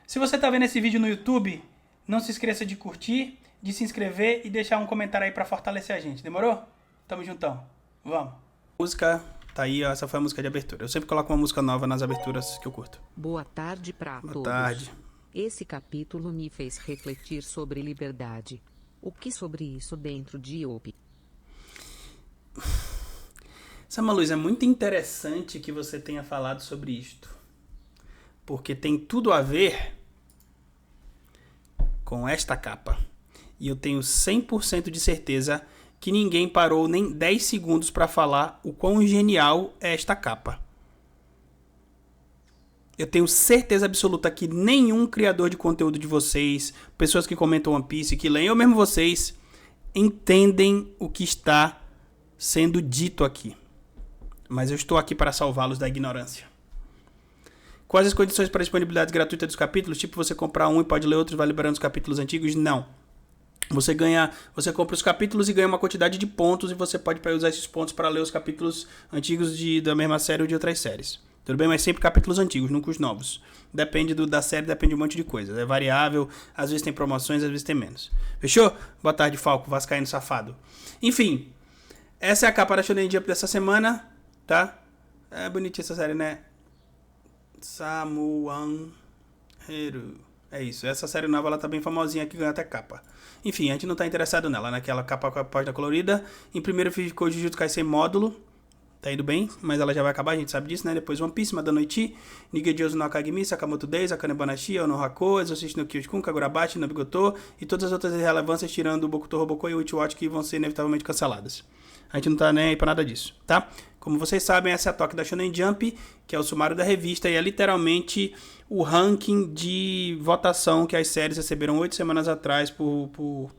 Se você tá vendo esse vídeo no YouTube, não se esqueça de curtir, de se inscrever e deixar um comentário aí pra fortalecer a gente. Demorou? Tamo juntão. Vamos. Música, tá aí, ó, essa foi a música de abertura. Eu sempre coloco uma música nova nas aberturas que eu curto. Boa tarde pra Boa todos. tarde. Esse capítulo me fez refletir sobre liberdade. O que sobre isso dentro de Yopi? Sama Luz, é muito interessante que você tenha falado sobre isto. Porque tem tudo a ver com esta capa. E eu tenho 100% de certeza que ninguém parou nem 10 segundos para falar o quão genial é esta capa. Eu tenho certeza absoluta que nenhum criador de conteúdo de vocês, pessoas que comentam One Piece, que leem, ou mesmo vocês, entendem o que está sendo dito aqui. Mas eu estou aqui para salvá-los da ignorância. Quais as condições para disponibilidade gratuita dos capítulos? Tipo, você comprar um e pode ler outros, vai liberando os capítulos antigos? Não. Você compra os capítulos e ganha uma quantidade de pontos e você pode usar esses pontos para ler os capítulos antigos da mesma série ou de outras séries. Tudo bem? Mas sempre capítulos antigos, nunca os novos. Depende da série, depende de um monte de coisa. É variável, às vezes tem promoções, às vezes tem menos. Fechou? Boa tarde, Falco, vascaíno safado. Enfim, essa é a capa da Shonen Jump dessa semana, tá? É bonitinha essa série, né? Samuan Heru. É isso, essa série nova ela tá bem famosinha aqui, ganha até capa. Enfim, a gente não tá interessado nela, naquela capa com a página colorida. Em primeiro ficou Jujutsu Kaisen módulo. Tá indo bem, mas ela já vai acabar, a gente sabe disso, né? Depois One Piece, Madano Ichi, Nigejosu no Akagami, Sakamoto Days, Akane Banashi, Ono Hako, Exorcist no Kyojin, Kagurabachi, Nabigoto e todas as outras irrelevâncias, tirando o Bokuto Roboko e o Uchiwatch, que vão ser inevitavelmente canceladas. A gente não tá nem aí pra nada disso, tá? Como vocês sabem, essa é a toque da Shonen Jump, que é o sumário da revista, e é literalmente o ranking de votação que as séries receberam 8 semanas atrás por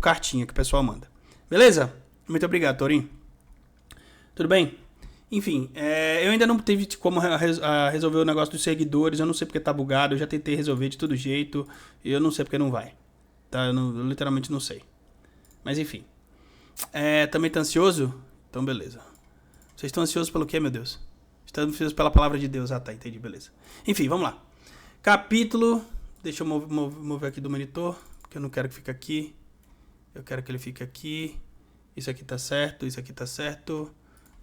cartinha que o pessoal manda. Beleza? Muito obrigado, Torinho. Tudo bem? Enfim, eu ainda não tive como resolver o negócio dos seguidores, eu não sei porque tá bugado, eu já tentei resolver de todo jeito, e eu não sei porque não vai. Tá? Eu literalmente não sei. Mas enfim. Também tá ansioso? Então beleza. Vocês estão ansiosos pelo quê, meu Deus? Estão ansiosos pela palavra de Deus. Ah, tá, entendi, beleza. Enfim, vamos lá. Capítulo. Deixa eu mover aqui do monitor, porque eu não quero que fique aqui. Eu quero que ele fique aqui. Isso aqui tá certo, isso aqui tá certo.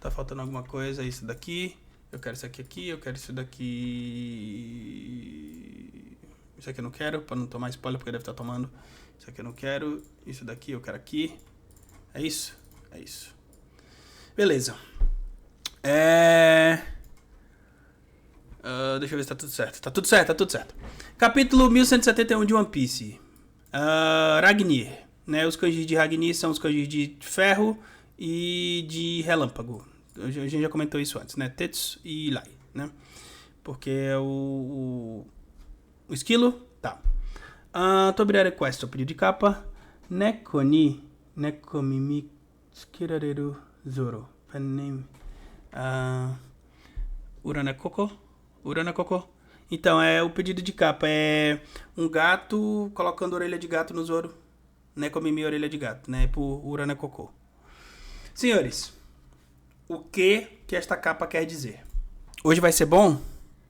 Tá faltando alguma coisa, isso daqui. Eu quero isso aqui, eu quero isso daqui. Isso aqui eu não quero, pra não tomar spoiler, porque deve estar tomando. Isso aqui eu não quero. Isso daqui eu quero aqui. É isso? É isso. Beleza. Deixa eu ver se tá tudo certo. Tá tudo certo, tá tudo certo. Capítulo 1171 de One Piece. Ragnir. Né? Os kanjis de Ragnir são os kanjis de ferro e de relâmpago. A gente já comentou isso antes, né? Tetsu e Lai, né? Porque é o esquilo, tá. Tobirá request, o pedido de capa. Neko ni Nekomimi tsukirareru Zoro. Pen name. Urana Koko. Então, o pedido de capa. É um gato colocando orelha de gato no Zoro. Nekomimi orelha de gato, né? Por Urana Koko. Senhores, o que esta capa quer dizer? Hoje vai ser bom?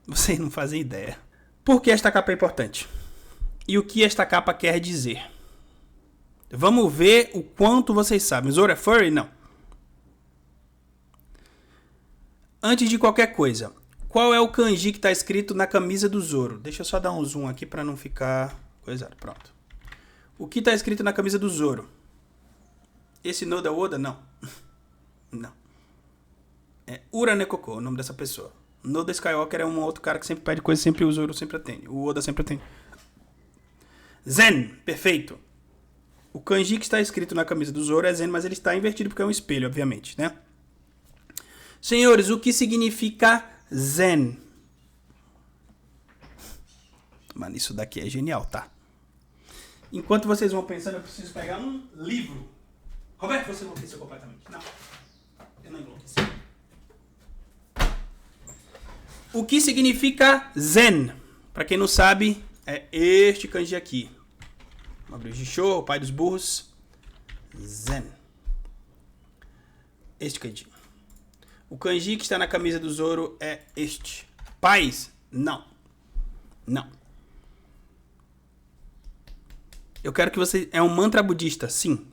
Vocês não fazem ideia. Por que esta capa é importante? E o que esta capa quer dizer? Vamos ver o quanto vocês sabem. Zoro é furry? Não. Antes de qualquer coisa, qual é o kanji que está escrito na camisa do Zoro? Deixa eu só dar um zoom aqui para não ficar coisado. Pronto. O que está escrito na camisa do Zoro? Esse Noda Oda? Não. Não. É Uranekoko, o nome dessa pessoa. Noda Skywalker é um outro cara que sempre pede coisa, sempre o Zoro sempre atende. O Oda sempre atende. Zen, perfeito. O kanji que está escrito na camisa do Zoro é Zen, mas ele está invertido porque é um espelho, obviamente, né? Senhores, o que significa Zen? Mano, isso daqui é genial, tá? Enquanto vocês vão pensando, eu preciso pegar um livro. Roberto, você enlouqueceu completamente. Não, eu não enlouqueci. O que significa Zen? Pra quem não sabe, é este kanji aqui. Vamos abrir o Jisho, o pai dos burros. Zen. Este kanji. O kanji que está na camisa do Zoro é este. Paz? Não. Não. Eu quero que você... É um mantra budista, sim.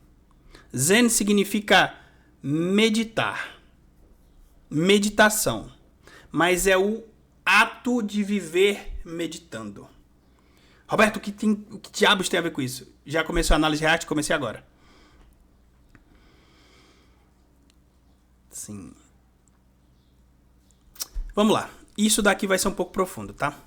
Zen significa meditar. Meditação. Mas é o ato de viver meditando. Roberto, o que diabos tem a ver com isso? Já começou a análise React? Comecei agora. Sim. Vamos lá. Isso daqui vai ser um pouco profundo, tá?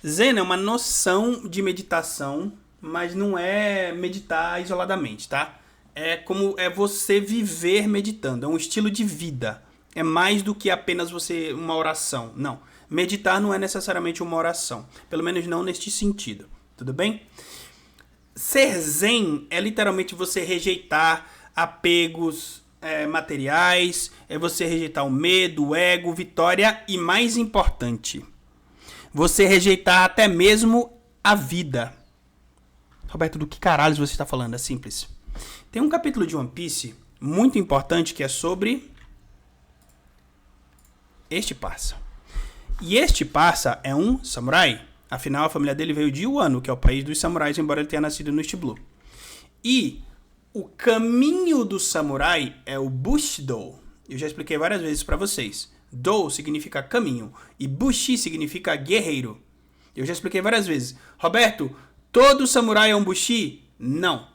Zen é uma noção de meditação, mas não é meditar isoladamente, tá? É como é você viver meditando. É um estilo de vida. É mais do que apenas uma oração. Não. Meditar não é necessariamente uma oração. Pelo menos não neste sentido. Tudo bem? Ser zen é literalmente você rejeitar apegos materiais, é você rejeitar o medo, o ego, vitória e, mais importante, você rejeitar até mesmo a vida. Roberto, do que caralhos você está falando? É simples. Tem um capítulo de One Piece muito importante que é sobre este parça. E este parça é um samurai. Afinal, a família dele veio de Wano, que é o país dos samurais, embora ele tenha nascido no East Blue. E o caminho do samurai é o Bushido. Eu já expliquei várias vezes para vocês. Do significa caminho e Bushi significa guerreiro. Eu já expliquei várias vezes. Roberto, todo samurai é um Bushi? Não.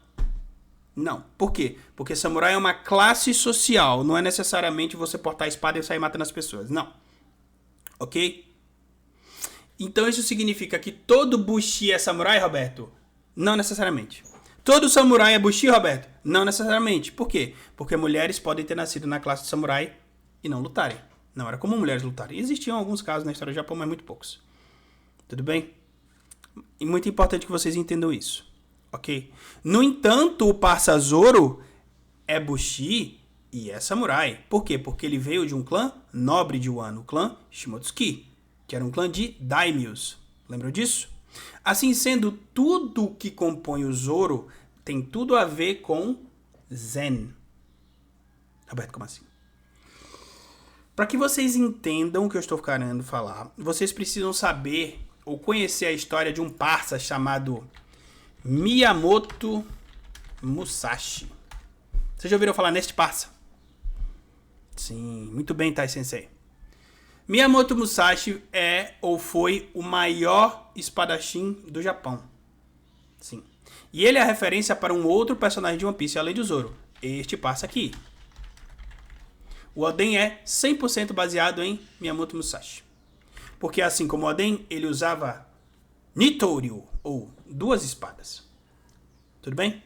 Não. Por quê? Porque samurai é uma classe social. Não é necessariamente você portar a espada e sair matando as pessoas. Não. Ok? Então isso significa que todo Bushi é samurai, Roberto? Não necessariamente. Todo samurai é Bushi, Roberto? Não necessariamente. Por quê? Porque mulheres podem ter nascido na classe de samurai e não lutarem. Não era comum mulheres lutarem. Existiam alguns casos na história do Japão, mas muito poucos. Tudo bem? E muito importante que vocês entendam isso. Ok? No entanto, o parça Zoro é Bushi e é samurai. Por quê? Porque ele veio de um clã nobre de Wano, o clã Shimotsuki, que era um clã de daimyos. Lembram disso? Assim sendo, tudo que compõe o Zoro tem tudo a ver com Zen. Roberto, como assim? Para que vocês entendam o que eu estou querendo falar, vocês precisam saber ou conhecer a história de um parça chamado Miyamoto Musashi. Vocês já ouviram falar neste parça? Sim, muito bem, Tai Sensei. Miyamoto Musashi é ou foi o maior espadachim do Japão. Sim. E ele é a referência para um outro personagem de One Piece, além do Zoro. Este parça aqui. O Oden é 100% baseado em Miyamoto Musashi. Porque assim como o Oden, ele usava Nitoryu, ou duas espadas. Tudo bem?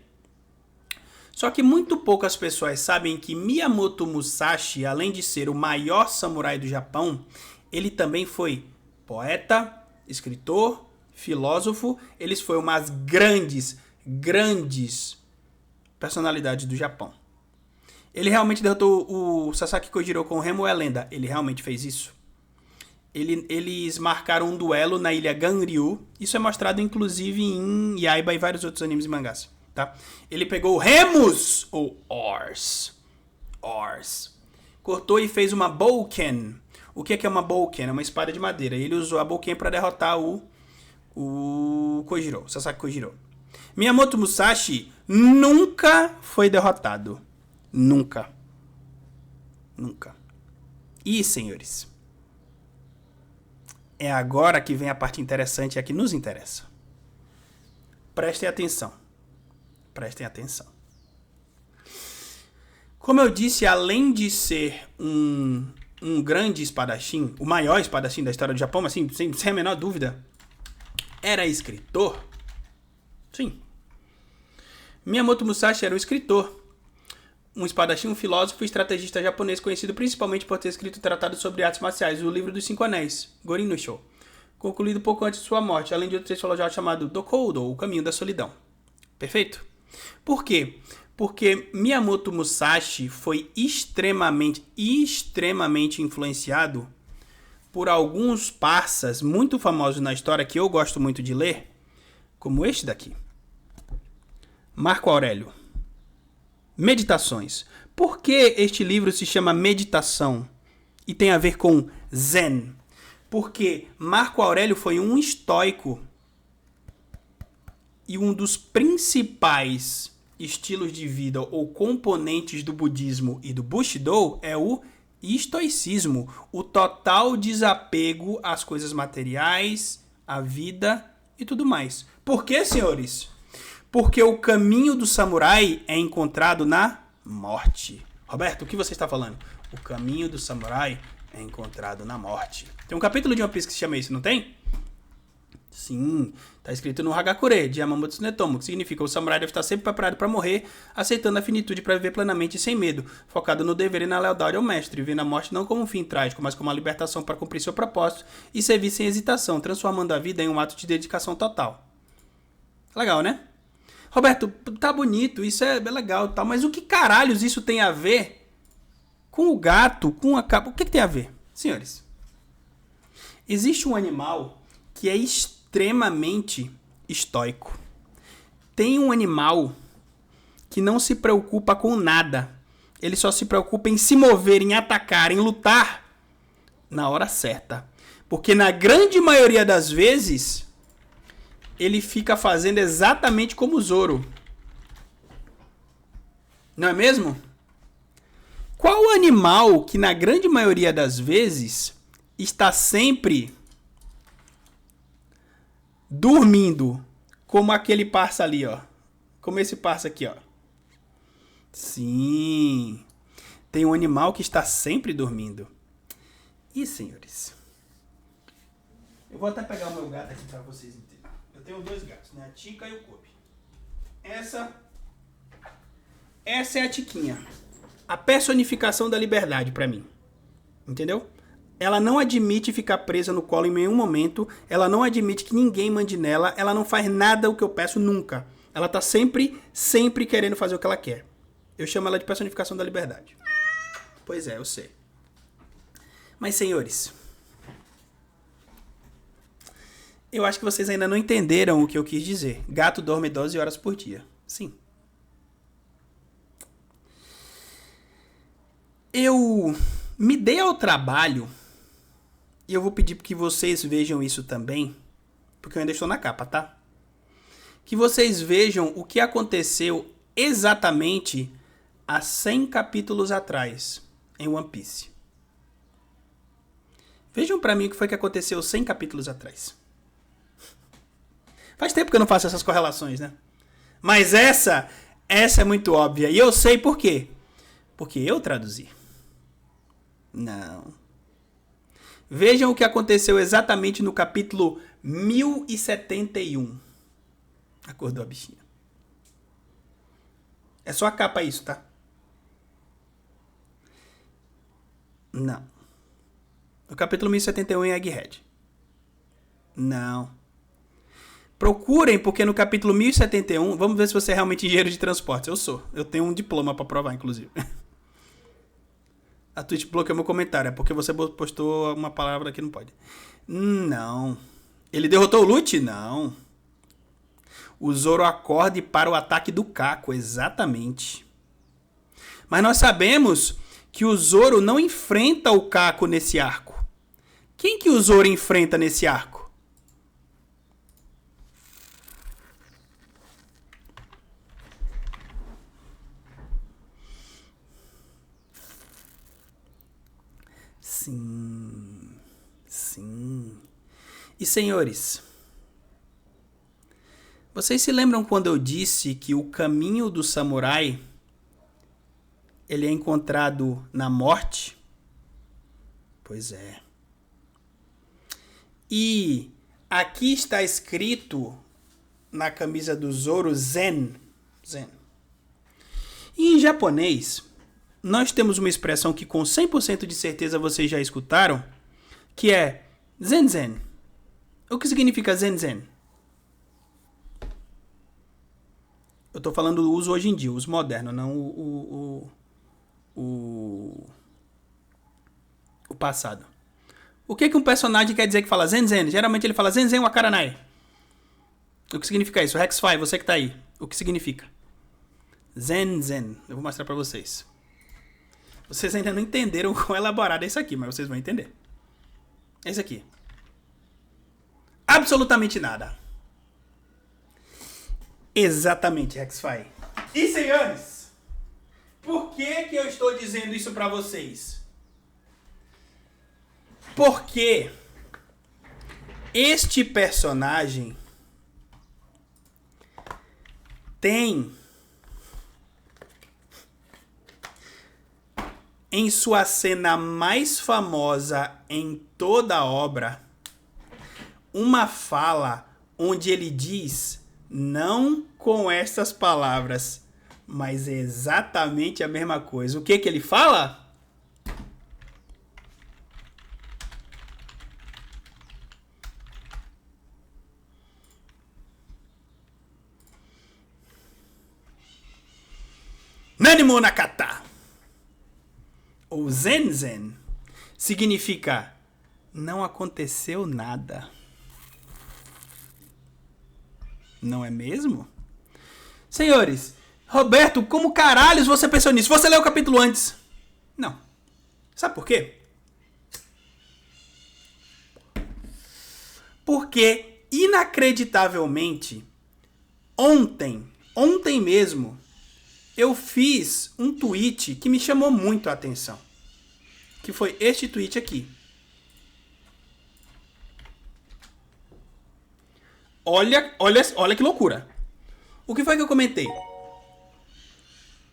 Só que muito poucas pessoas sabem que Miyamoto Musashi, além de ser o maior samurai do Japão, ele também foi poeta, escritor, filósofo. Eles foram umas grandes personalidades do Japão. Ele realmente derrotou o Sasaki Kojiro com o Remo é lenda. Ele realmente fez isso. Eles marcaram um duelo na ilha Ganryu. Isso é mostrado inclusive em Yaiba e vários outros animes e mangás. Tá? Ele pegou Remus, ou Ors, cortou e fez uma Bouken. O que é uma Bouken? É uma espada de madeira. Ele usou a Bouken para derrotar o Kojiro, o Sasaki Kojiro. Miyamoto Musashi nunca foi derrotado. Nunca. E, senhores, é agora que vem a parte interessante e a que nos interessa. Prestem atenção. Como eu disse, além de ser um grande espadachim, o maior espadachim da história do Japão, assim, sem a menor dúvida, era escritor. Sim. Miyamoto Musashi era um escritor, um espadachim, um filósofo e estrategista japonês conhecido principalmente por ter escrito tratados sobre artes marciais, o Livro dos Cinco Anéis, Gorin no Sho, concluído pouco antes de sua morte, além de outro texto filosófico chamado Dokoudo, o Caminho da Solidão. Perfeito? Por quê? Porque Miyamoto Musashi foi extremamente influenciado por alguns parças muito famosos na história que eu gosto muito de ler, como este daqui. Marco Aurélio. Meditações. Por que este livro se chama Meditação e tem a ver com Zen? Porque Marco Aurélio foi um estoico. e um dos principais estilos de vida ou componentes do budismo e do Bushido é o estoicismo, o total desapego às coisas materiais, à vida e tudo mais. Por quê, senhores? Porque o caminho do samurai é encontrado na morte. Roberto, o que você está falando? O caminho do samurai é encontrado na morte. Tem um capítulo de One Piece que se chama isso, não tem? Sim, tá escrito no Hagakure, de Yamamoto Tsunetomo, que significa o samurai deve estar sempre preparado para morrer, aceitando a finitude para viver plenamente e sem medo, focado no dever e na lealdade ao mestre, vendo a morte não como um fim trágico, mas como uma libertação para cumprir seu propósito e servir sem hesitação, transformando a vida em um ato de dedicação total. Legal, né? Roberto, tá bonito, isso é legal, tá, mas o que caralhos isso tem a ver com o gato, com a capa? O que tem a ver? Senhores, existe um animal que é extremamente estoico. Tem um animal que não se preocupa com nada. Ele só se preocupa em se mover, em atacar, em lutar na hora certa. Porque na grande maioria das vezes, ele fica fazendo exatamente como o Zoro. Não é mesmo? Qual o animal que na grande maioria das vezes está sempre dormindo, como aquele parça ali, ó. Como esse parça aqui, ó. Sim. Tem um animal que está sempre dormindo. E, senhores, eu vou até pegar o meu gato aqui para vocês entenderem. Eu tenho dois gatos, né? A Tica e o Kobe. Essa é a Tiquinha. A personificação da liberdade para mim. Entendeu? Ela não admite ficar presa no colo em nenhum momento. Ela não admite que ninguém mande nela. Ela não faz nada o que eu peço nunca. Ela tá sempre querendo fazer o que ela quer. Eu chamo ela de personificação da liberdade. Pois é, eu sei. Mas, senhores, eu acho que vocês ainda não entenderam o que eu quis dizer. Gato dorme 12 horas por dia. Sim. Eu me dei ao trabalho, e eu vou pedir que vocês vejam isso também, porque eu ainda estou na capa, tá? Que vocês vejam o que aconteceu exatamente há 100 capítulos atrás em One Piece. Vejam pra mim o que foi que aconteceu 100 capítulos atrás. Faz tempo que eu não faço essas correlações, né? Mas essa é muito óbvia. E eu sei por quê. Porque eu traduzi. Não. Vejam o que aconteceu exatamente no capítulo 1071. Acordou a bichinha. É só a capa isso, tá? Não. O capítulo 1071 em Egghead. Não. Procurem, porque no capítulo 1071... Vamos ver se você é realmente engenheiro de transporte. Eu sou. Eu tenho um diploma pra provar, inclusive. A Twitch bloqueou meu comentário. É porque você postou uma palavra que não pode. Não. Ele derrotou o Lute? Não. O Zoro acorda e para o ataque do Kako. Exatamente. Mas nós sabemos que o Zoro não enfrenta o Kako nesse arco. Quem que o Zoro enfrenta nesse arco? Sim. Sim. E senhores, vocês se lembram quando eu disse que o caminho do samurai ele é encontrado na morte? Pois é. E aqui está escrito na camisa do Zoro Zen. Zen. E em japonês, nós temos uma expressão que com 100% de certeza vocês já escutaram, que é Zen Zen. O que significa Zen Zen? Eu tô falando do uso hoje em dia, o uso moderno, não o passado. O que um personagem quer dizer que fala Zen Zen? Geralmente ele fala Zen Zen Wakaranai. O que significa isso? Rex Fai, você que tá aí. O que significa? Zen Zen. Eu vou mostrar pra vocês. Vocês ainda não entenderam o quão elaborado é isso aqui, mas vocês vão entender. É isso aqui. Absolutamente nada. Exatamente, Rexfy. E, senhores, por que eu estou dizendo isso pra vocês? Porque este personagem tem em sua cena mais famosa em toda a obra uma fala onde ele diz, não com estas palavras, mas exatamente a mesma coisa. O que ele fala? Nanimo Nakata, ou Zenzen, significa não aconteceu nada. Não é mesmo? Senhores, Roberto, como caralhos você pensou nisso? Você leu o capítulo antes? Não. Sabe por quê? Porque, inacreditavelmente, ontem mesmo, eu fiz um tweet que me chamou muito a atenção. Que foi este tweet aqui. Olha que loucura. O que foi que eu comentei?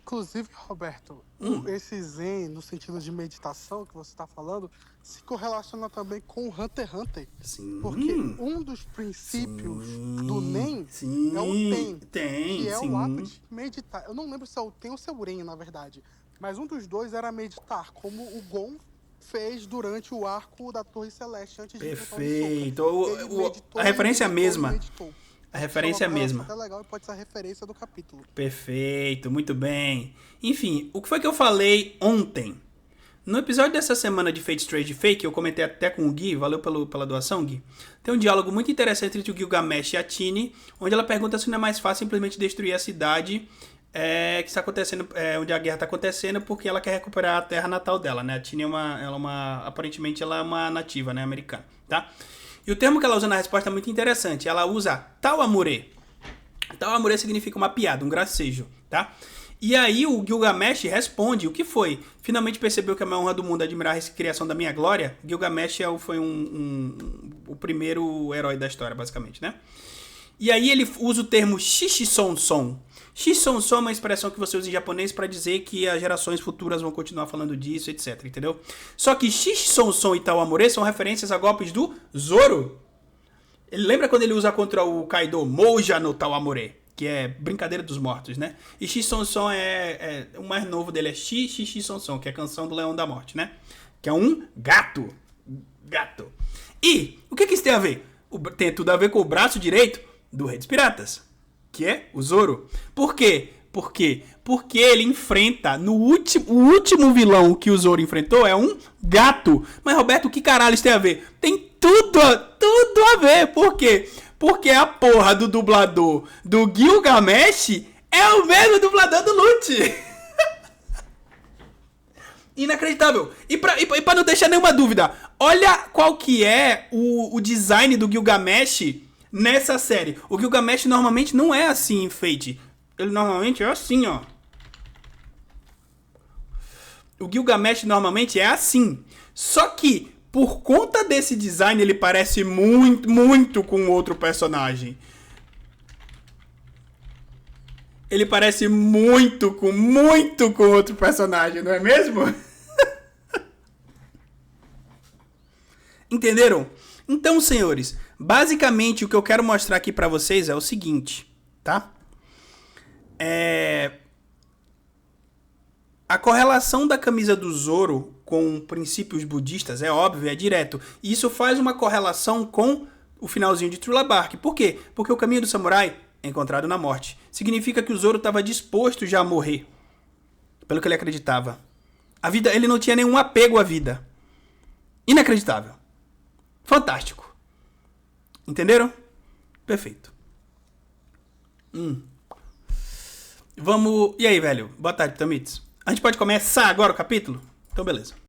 Inclusive, Roberto, esse zen, no sentido de meditação que você está falando, se correlaciona também com o Hunter x Hunter. Sim. Porque um dos princípios do Nen é o Ten, que é o ato de meditar. Eu não lembro se é o Ten ou se é o Ren, na verdade. Mas um dos dois era meditar, como o Gon fez durante o arco da Torre Celeste, antes de enfrentar o Perfeito. A referência é a mesma. A referência é a mesma. Até legal e pode ser a referência do capítulo. Perfeito, muito bem. Enfim, o que foi que eu falei ontem? No episódio dessa semana de Fate Trade Fake, eu comentei até com o Gui, valeu pela doação, Gui. Tem um diálogo muito interessante entre o Gilgamesh e a Tini, onde ela pergunta se não é mais fácil simplesmente destruir a cidade que está acontecendo, onde a guerra está acontecendo, porque ela quer recuperar a terra natal dela, né? A Tini aparentemente ela é uma nativa, né, americana, tá? E o termo que ela usa na resposta é muito interessante. Ela usa Tawamure. Tawamure significa uma piada, um gracejo, tá? E aí o Gilgamesh responde, o que foi? Finalmente percebeu que é a maior honra do mundo é admirar a criação da minha glória? Gilgamesh foi o primeiro herói da história, basicamente, né? E aí ele usa o termo Shishisonson. Shishisonson é uma expressão que você usa em japonês para dizer que as gerações futuras vão continuar falando disso, etc, entendeu? Só que Shishisonson e Tawamure são referências a golpes do Zoro. Ele lembra quando ele usa contra o Kaido Mouja no Tawamure, que é brincadeira dos mortos, né? E Shishisonson o mais novo dele é Shishisonson, que é a canção do Leão da Morte, né? Que é um gato. Gato. E o que isso tem a ver? Tem tudo a ver com o braço direito do Rei dos Piratas, que é o Zoro. Por quê? Porque ele enfrenta, o último vilão que o Zoro enfrentou é um gato. Mas, Roberto, o que caralho isso tem a ver? Tem tudo a ver. Por quê? Porque a porra do dublador do Gilgamesh é o mesmo dublador do Lute. Inacreditável. E pra não deixar nenhuma dúvida, olha qual que é o design do Gilgamesh nessa série. O Gilgamesh normalmente não é assim em Fate. Ele normalmente é assim, ó. O Gilgamesh normalmente é assim. Só que, por conta desse design, ele parece muito com outro personagem. Ele parece muito com outro personagem, não é mesmo? Entenderam? Então, senhores, basicamente o que eu quero mostrar aqui pra vocês é o seguinte, tá? A correlação da camisa do Zoro com princípios budistas é óbvio, é direto. E isso faz uma correlação com o finalzinho de Thriller Bark. Por quê? Porque o caminho do samurai é encontrado na morte. Significa que o Zoro estava disposto já a morrer, pelo que ele acreditava. A vida, ele não tinha nenhum apego à vida. Inacreditável. Fantástico. Entenderam? Perfeito. Vamos... E aí, velho? Boa tarde, Tamitsu. A gente pode começar agora o capítulo? Então, beleza.